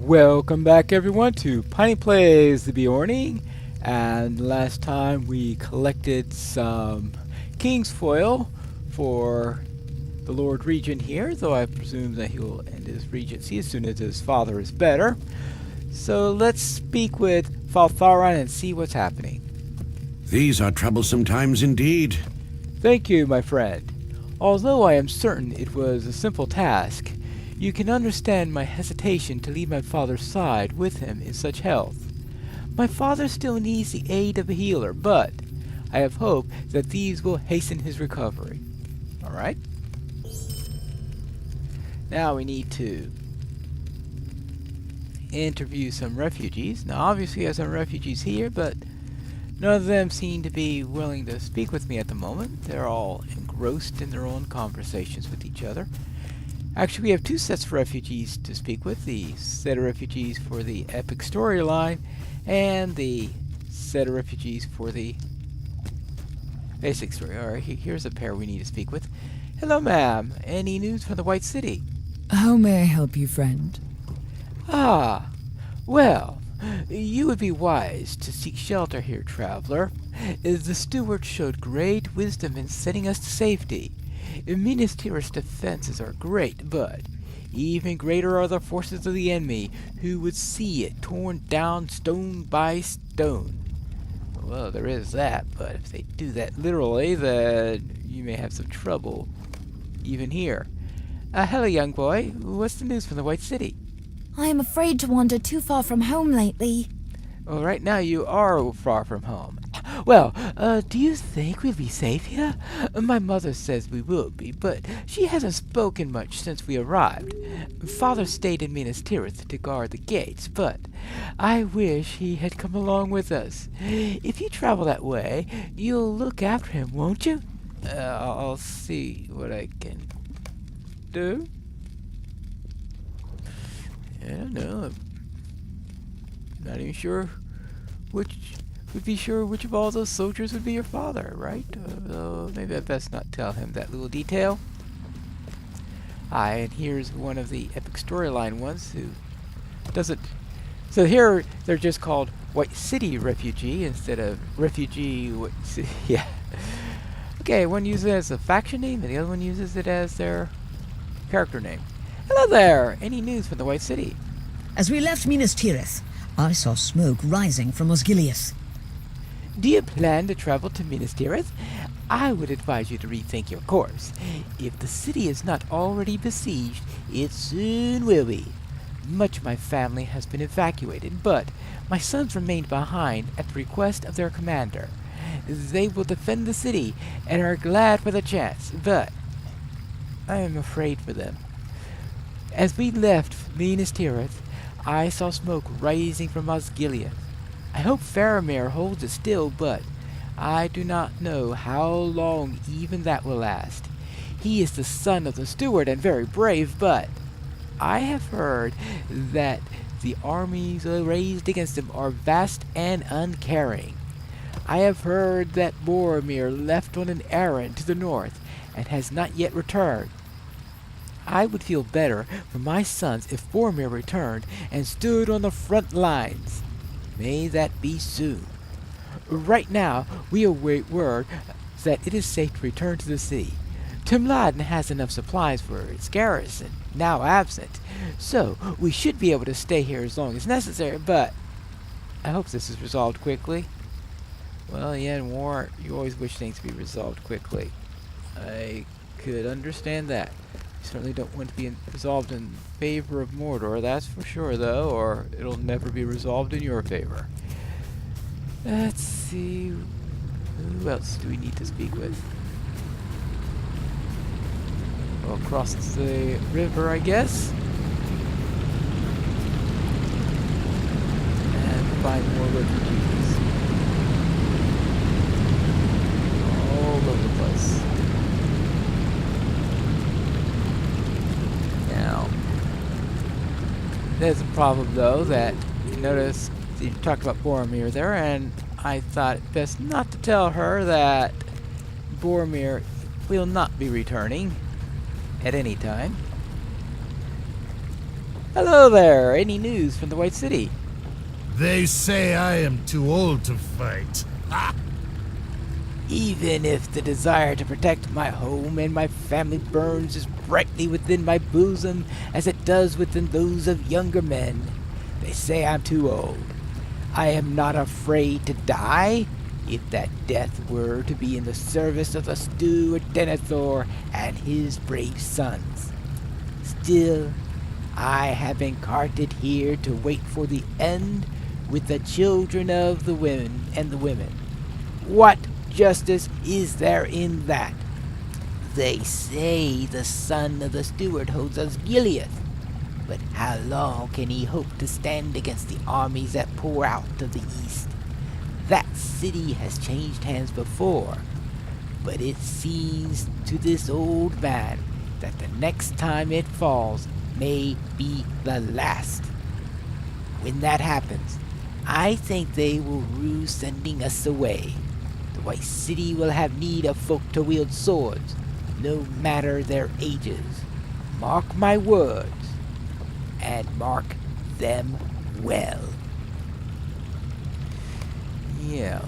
Welcome back everyone to Piney Plays the Beorning, and last time we collected some King's Foil for the Lord Regent here, though I presume that he will end his regency as soon as his father is better. So let's speak with Faltharan and see what's happening. These are troublesome times indeed. Thank you, my friend. Although I am certain it was a simple task, you can understand my hesitation to leave my father's side with him in such health. My father still needs the aid of a healer, but I have hope that these will hasten his recovery. Alright? Now we need to interview some refugees. Now obviously we have some refugees here, but none of them seem to be willing to speak with me at the moment. They're all engrossed in their own conversations with each other. Actually, we have two sets of refugees to speak with. The set of refugees for the epic storyline and the set of refugees for the basic story. Alright, here's a pair we need to speak with. Hello, ma'am. Any news from the White City? How may I help you, friend? Ah, well, you would be wise to seek shelter here, traveler. The steward showed great wisdom in setting us to safety. Minas Tirith's defenses are great, but even greater are the forces of the enemy, who would see it torn down stone by stone. Well, there is that, but if they do that literally, then you may have some trouble, even here. Hello, young boy. What's the news from the White City? I am afraid to wander too far from home lately. Well, right now you are far from home. Well, do you think we'll be safe here? My mother says we will be, but she hasn't spoken much since we arrived. Father stayed in Minas Tirith to guard the gates, but I wish he had come along with us. If you travel that way, you'll look after him, won't you? I'll see what I can do. I don't know. I'm not even sure which of all those soldiers would be your father, right? Maybe I'd best not tell him that little detail. And here's one of the epic storyline ones who doesn't... So here, they're just called White City Refugee instead of Refugee White City. Yeah. Okay, one uses it as a faction name, and the other one uses it as their character name. Hello there! Any news from the White City? As we left Minas Tirith, I saw smoke rising from Osgiliath. Do you plan to travel to Minas Tirith? I would advise you to rethink your course. If the city is not already besieged, it soon will be. Much of my family has been evacuated, but my sons remained behind at the request of their commander. They will defend the city and are glad for the chance, but I am afraid for them. As we left Minas Tirith, I saw smoke rising from Osgiliath. I hope Faramir holds it still, but I do not know how long even that will last. He is the son of the steward and very brave, but I have heard that the armies raised against him are vast and uncaring. I have heard that Boromir left on an errand to the north and has not yet returned. I would feel better for my sons if Boromir returned and stood on the front lines. May that be soon. Right now, we await word that it is safe to return to the city. Tumladen has enough supplies for its garrison, now absent, so we should be able to stay here as long as necessary, but I hope this is resolved quickly. Well, yeah, in war, you always wish things to be resolved quickly. I could understand that. Certainly don't want to be resolved in favor of Mordor, that's for sure, though, or it'll never be resolved in your favor. Let's see... Who else do we need to speak with? Well, across the river, I guess. And find more refugees. All over the place. There's a problem, though, that you notice you talked about Boromir there, and I thought it best not to tell her that Boromir will not be returning at any time. Hello there. Any news from the White City? They say I am too old to fight. Even if the desire to protect my home and my family burns as brightly within my bosom as it does within those of younger men, they say I'm too old. I am not afraid to die, if that death were to be in the service of the steward Denethor and his brave sons. Still, I have been carted here to wait for the end with the children of the women and the women. What justice is there in that? They say the son of the steward holds Osgiliath, but how long can he hope to stand against the armies that pour out of the east? That city has changed hands before, but it seems to this old man that the next time it falls may be the last. When that happens, I think they will rue sending us away. The White City will have need of folk to wield swords, no matter their ages. Mark my words, and mark them well. Yeah.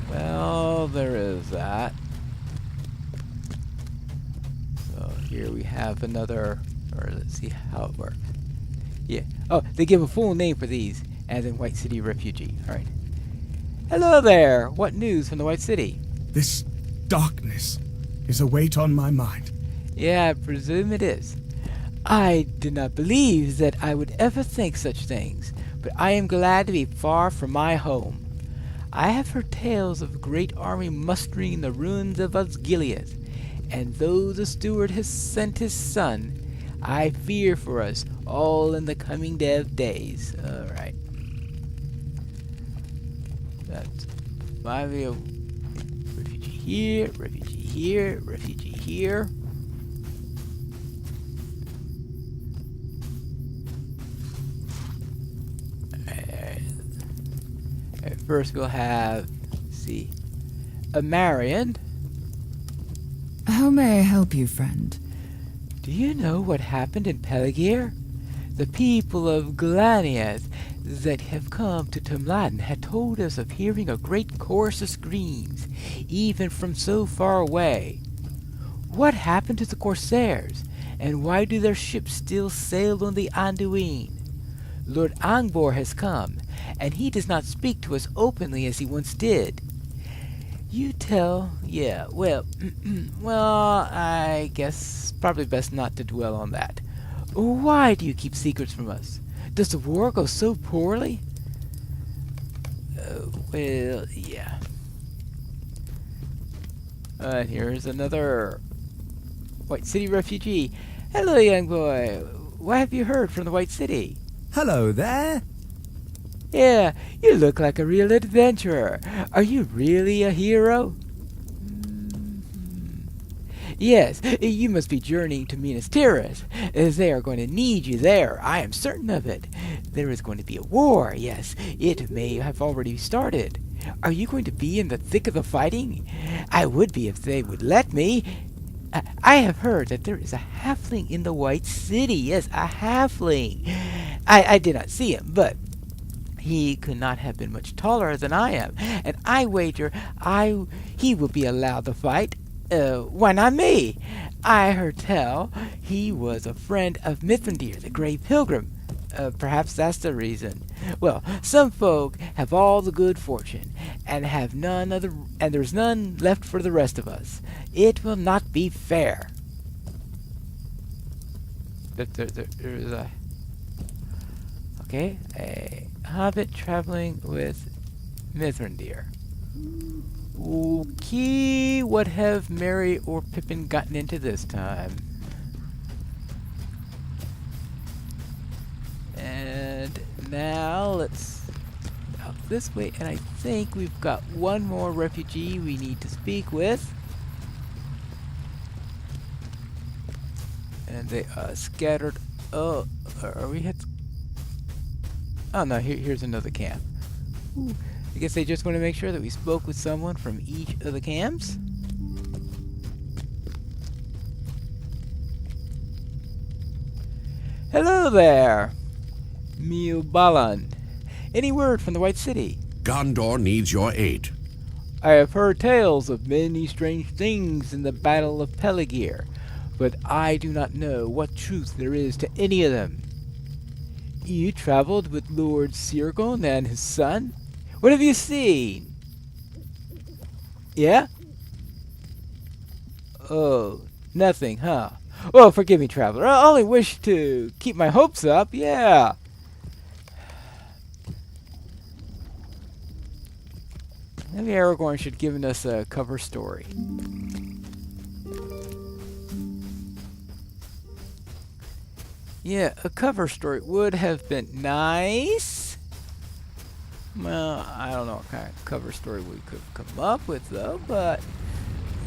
Well, there is that. So here we have another, or let's see how it works. Yeah. Oh, they give a full name for these, as in White City Refugee. Alright. Hello there! What news from the White City? This darkness is a weight on my mind. Yeah, I presume it is. I did not believe that I would ever think such things, but I am glad to be far from my home. I have heard tales of a great army mustering in the ruins of Osgiliath, and though the steward has sent his son, I fear for us all in the coming day of days. Alright. That's 5 refugee here, refugee here, refugee here. First we'll have, let's see, a Marion. How may I help you, friend? Do you know what happened in Peligir? The people of Galaniath that have come to Tumladen had told us of hearing a great chorus of screams, even from so far away. What happened to the Corsairs, and why do their ships still sail on the Anduin? Lord Angbor has come, and he does not speak to us openly as he once did. You tell, yeah, well, I guess probably best not to dwell on that. Why do you keep secrets from us? Does the war go so poorly? Well, yeah. Here's another White City refugee. Hello, young boy. What have you heard from the White City? Hello there. Yeah, you look like a real adventurer. Are you really a hero? Yes, you must be journeying to Minas Tirith, as they are going to need you there. I am certain of it. There is going to be a war, yes. It may have already started. Are you going to be in the thick of the fighting? I would be if they would let me. I have heard that there is a halfling in the White City. Yes, a halfling. I did not see him, but he could not have been much taller than I am, and I wager he will be allowed to fight. Why not me? I heard tell he was a friend of Mithrandir, the Grey Pilgrim. Perhaps that's the reason. Well, some folk have all the good fortune, and there's none left for the rest of us. It will not be fair. There's a hobbit traveling with Mithrandir. Okay, what have Merry or Pippin gotten into this time? And now let's out this way, and I think we've got one more refugee we need to speak with. And they are scattered. Oh, are we hit? Oh no, here's another camp. Ooh. I guess they just want to make sure that we spoke with someone from each of the camps. Hello there, Milbalan. Any word from the White City? Gondor needs your aid. I have heard tales of many strange things in the Battle of Peligir, but I do not know what truth there is to any of them. You traveled with Lord Sirgon and his son? What have you seen? Yeah? Oh, nothing, huh? Well, forgive me, traveler. I only wish to keep my hopes up, yeah. Maybe Aragorn should have given us a cover story. Yeah, a cover story would have been nice. Well, I don't know what kind of cover story we could come up with, though, but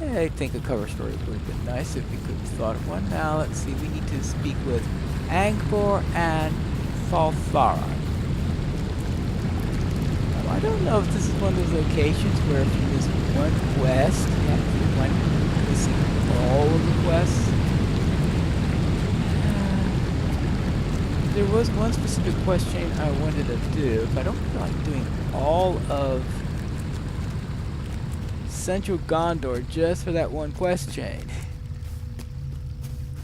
I think a cover story would have been nice if we could have thought of one. Now, let's see, we need to speak with Angbor and Falthara. I don't know if this is one of those locations where if you miss one quest, you have to do one missing all of the quests. There was one specific quest chain I wanted to do, but I don't feel like doing all of Central Gondor just for that one quest chain.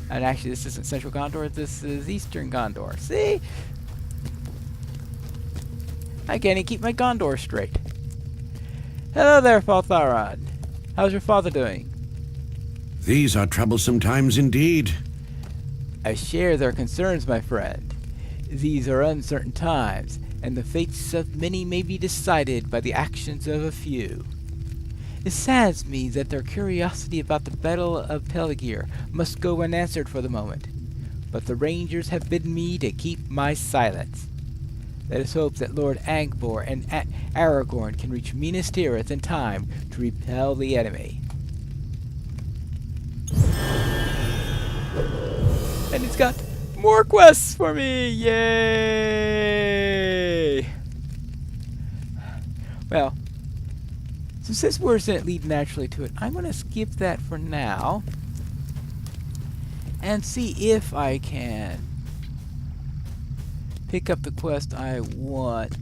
And actually, this isn't Central Gondor, this is Eastern Gondor. See? I can't even keep my Gondor straight. Hello there, Faltharan. How's your father doing? These are troublesome times indeed. I share their concerns, my friend. These are uncertain times, and the fates of many may be decided by the actions of a few. It saddens me that their curiosity about the Battle of Peligir must go unanswered for the moment, but the Rangers have bidden me to keep my silence. Let us hope that Lord Angbor and Aragorn can reach Minas Tirith in time to repel the enemy. And it's got more quests for me! Yay! Well, since this words didn't lead naturally to it, I'm going to skip that for now and see if I can pick up the quest I want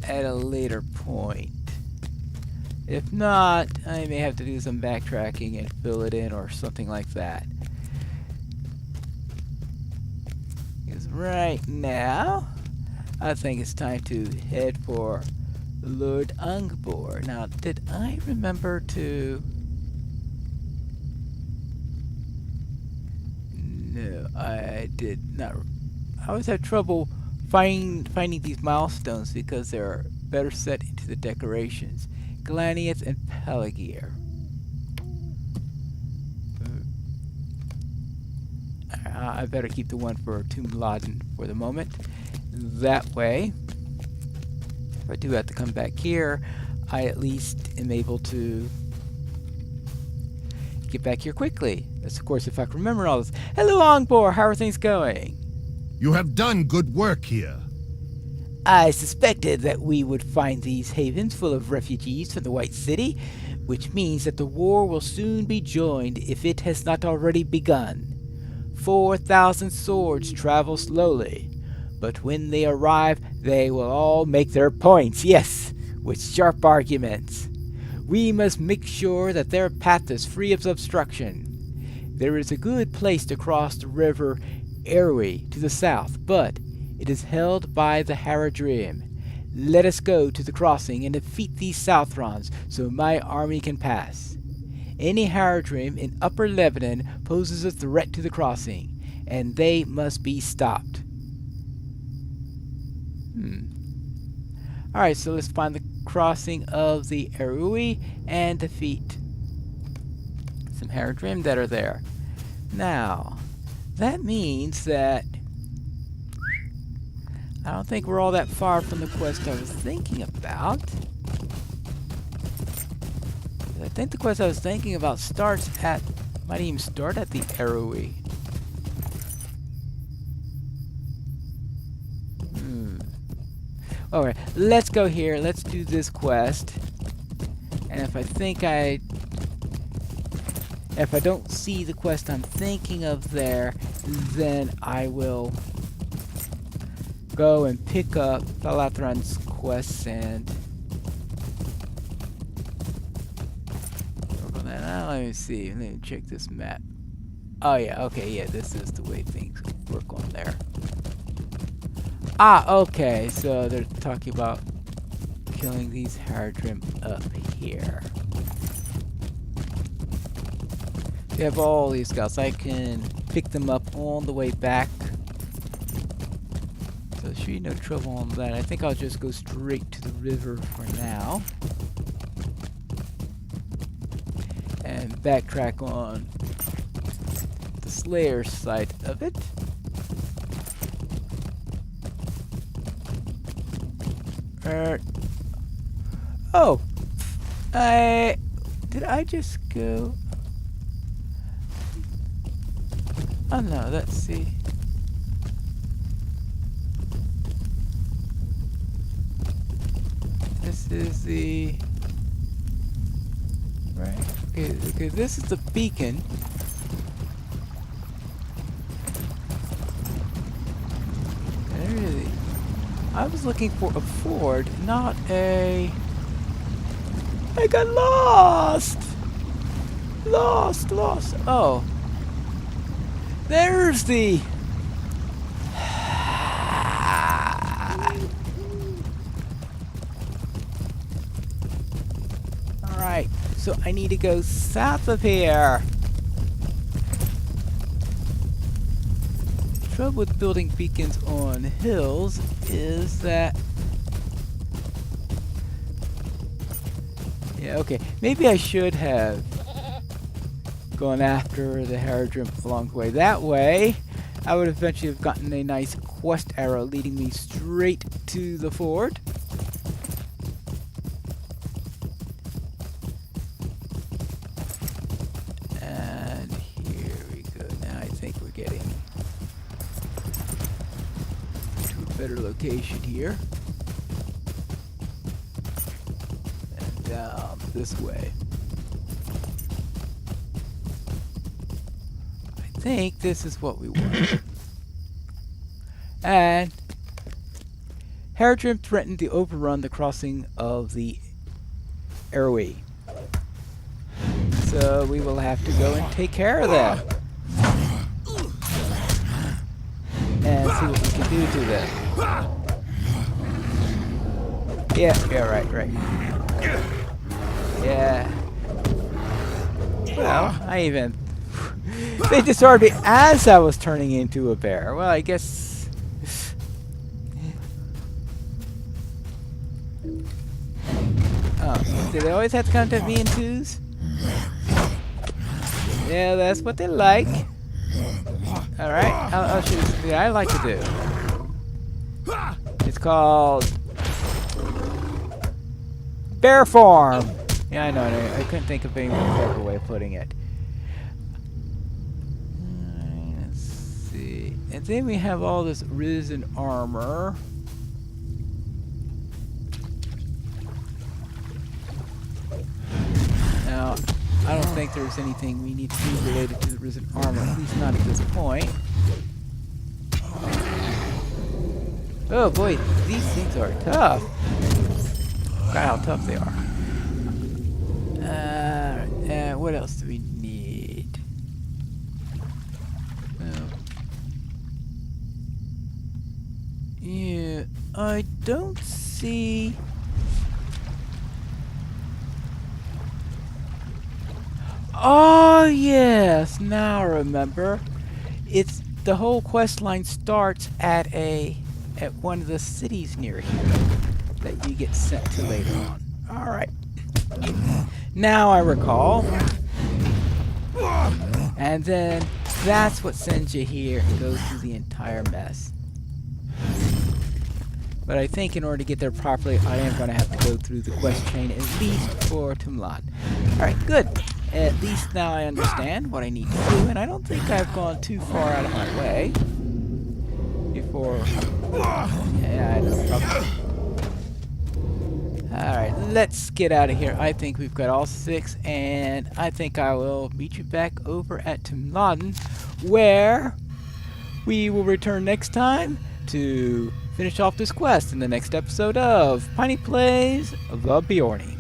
at a later point. If not, I may have to do some backtracking and fill it in or something like that. Because right now, I think it's time to head for Lord Angbor. Now, did I remember to... No, I did not. I always have trouble finding these milestones because they're better set into the decorations. Glaniath and Peligir. I better keep the one for Tomb Laden for the moment. That way, if I do have to come back here, I at least am able to get back here quickly. That's of course if I can remember all this. Hello, Angbor. How are things going? You have done good work here. I suspected that we would find these havens full of refugees from the White City, which means that the war will soon be joined if it has not already begun. 4,000 swords travel slowly, but when they arrive, they will all make their points, yes, with sharp arguments. We must make sure that their path is free of obstruction. There is a good place to cross the river Erwi to the south, but it is held by the Haradrim. Let us go to the crossing and defeat these Southrons so my army can pass. Any Haradrim in Upper Lebanon poses a threat to the crossing, and they must be stopped. Alright, so let's find the crossing of the Erui and defeat some Haradrim that are there. Now, that means that I don't think we're all that far from the quest I was thinking about. I think the quest I was thinking about might even start at the Erui. Alright, let's go here. Let's do this quest. And if I think I If I don't see the quest I'm thinking of there, then I will go and pick up Thalathran's quests and work on that. Now let me see. Let me check this map. Oh yeah, okay, yeah, this is the way things work on there. Ah, okay, so they're talking about killing these Haradrim up here. We have all these scouts. I can pick them up on the way back. So there should be no trouble on that. I think I'll just go straight to the river for now. And backtrack on the Slayer side of it. Oh! Did I just go? Oh no, let's see. This is the... Right. Okay, this is the beacon. Really? I was looking for a ford, not a... I got lost! Lost! Oh. There's the... Alright, so I need to go south of here. The trouble with building beacons on hills is that... Yeah, okay. Maybe I should have gone after the Haradrim along the way. That way, I would eventually have gotten a nice quest arrow leading me straight to the ford. And here we go. Now I think we're getting to a better location here. And down this way. I think this is what we want. And Haradrim threatened to overrun the crossing of the Airway. So we will have to go and take care of them. And see what we can do to them. Yeah, right. Yeah. Well, I even... They disarmed me as I was turning into a bear. Well, I guess... Oh, do they always have to contact me in twos? Yeah, that's what they like. Alright, I'll show you something I like to do. It's called... Bear form! Yeah, I know, I couldn't think of any more clever way of putting it. Let's see. And then we have all this risen armor. Now, I don't think there's anything we need to do related to the risen armor, at least not at this point. Oh boy, these things are tough. Look at how tough they are. What else do we need? Yeah, I don't see... Oh yes, now I remember. It's the whole quest line starts at one of the cities near here that you get sent to later on. All right. Now I recall. And then that's what sends you here and goes through the entire mess. But I think in order to get there properly, I am going to have to go through the quest chain at least for Tumlan. Alright, good. At least now I understand what I need to do, and I don't think I've gone too far out of my way. Before... Yeah, I know, probably. Alright, let's get out of here. I think we've got all 6, and I think I will meet you back over at Tumladen, where we will return next time to finish off this quest in the next episode of Piney Plays the Beorning.